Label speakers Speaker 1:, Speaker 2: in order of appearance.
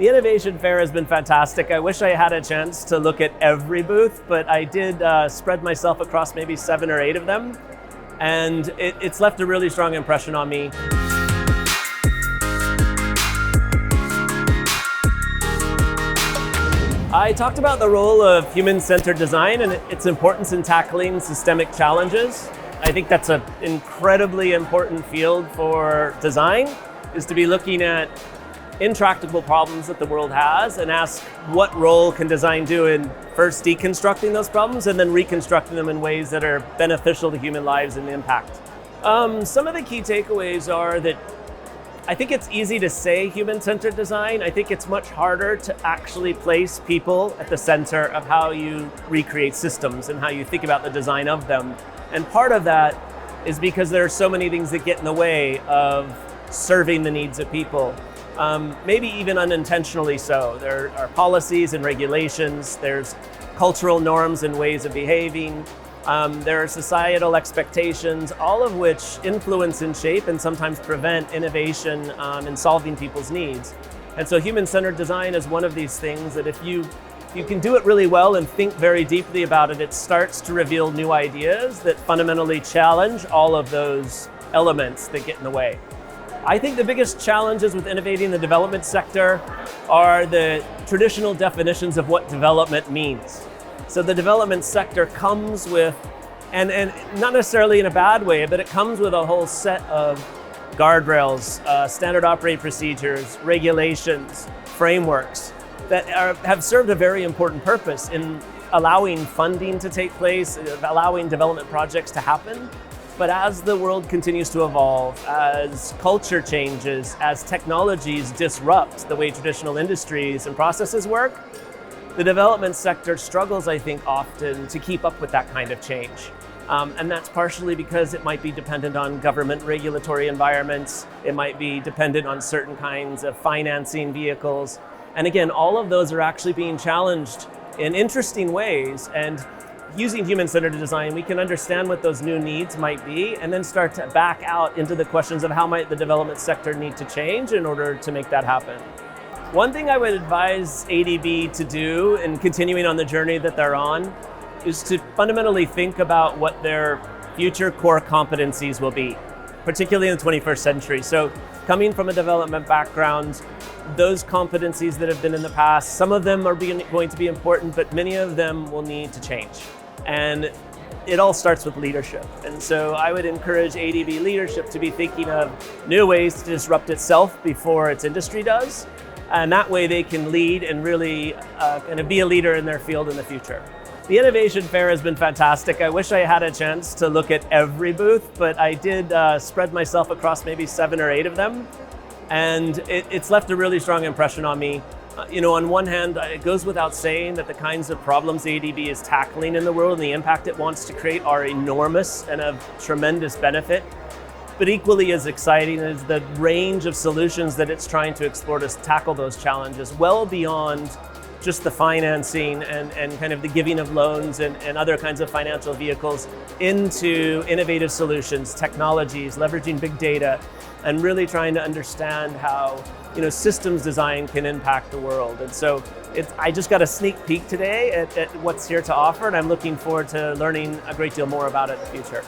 Speaker 1: The Innovation Fair has been fantastic. I wish I had a chance to look at every booth, but I did spread myself across maybe 7 or 8 of them, and it's left a really strong impression on me. I talked about the role of human-centered design and its importance in tackling systemic challenges. I think that's an incredibly important field for design, is to be looking at intractable problems that the world has and ask what role can design do in first deconstructing those problems and then reconstructing them in ways that are beneficial to human lives and impact. Some of the key takeaways are that I think it's easy to say human-centered design. I think it's much harder to actually place people at the center of how you recreate systems and how you think about the design of them. And part of that is because there are so many things that get in the way of serving the needs of people. Maybe even unintentionally so. There are policies and regulations, there's cultural norms and ways of behaving, there are societal expectations, all of which influence and shape and sometimes prevent innovation in solving people's needs. And so human-centered design is one of these things that if you can do it really well and think very deeply about it, it starts to reveal new ideas that fundamentally challenge all of those elements that get in the way. I think the biggest challenges with innovating the development sector are the traditional definitions of what development means. So the development sector comes with, and not necessarily in a bad way, but it comes with a whole set of guardrails, standard operating procedures, regulations, frameworks that have served a very important purpose in allowing funding to take place, allowing development projects to happen. But as the world continues to evolve, as culture changes, as technologies disrupt the way traditional industries and processes work, the development sector struggles, I think, often to keep up with that kind of change. And that's partially because it might be dependent on government regulatory environments. It might be dependent on certain kinds of financing vehicles. And again, all of those are actually being challenged in interesting ways. And using human-centered design, we can understand what those new needs might be and then start to back out into the questions of how might the development sector need to change in order to make that happen. One thing I would advise ADB to do in continuing on the journey that they're on is to fundamentally think about what their future core competencies will be, particularly in the 21st century. So coming from a development background, those competencies that have been in the past, some of them are going to be important, but many of them will need to change. And it all starts with leadership. And so I would encourage ADB leadership to be thinking of new ways to disrupt itself before its industry does. And that way they can lead and really kind of be a leader in their field in the future. The Innovation Fair has been fantastic. I wish I had a chance to look at every booth, but I did spread myself across maybe 7 or 8 of them. And it's left a really strong impression on me. On one hand, it goes without saying that the kinds of problems ADB is tackling in the world and the impact it wants to create are enormous and of tremendous benefit. But equally as exciting is the range of solutions that it's trying to explore to tackle those challenges, well beyond just the financing and kind of the giving of loans and other kinds of financial vehicles into innovative solutions, technologies, leveraging big data, and really trying to understand how systems design can impact the world. And so I just got a sneak peek today at what's here to offer, and I'm looking forward to learning a great deal more about it in the future.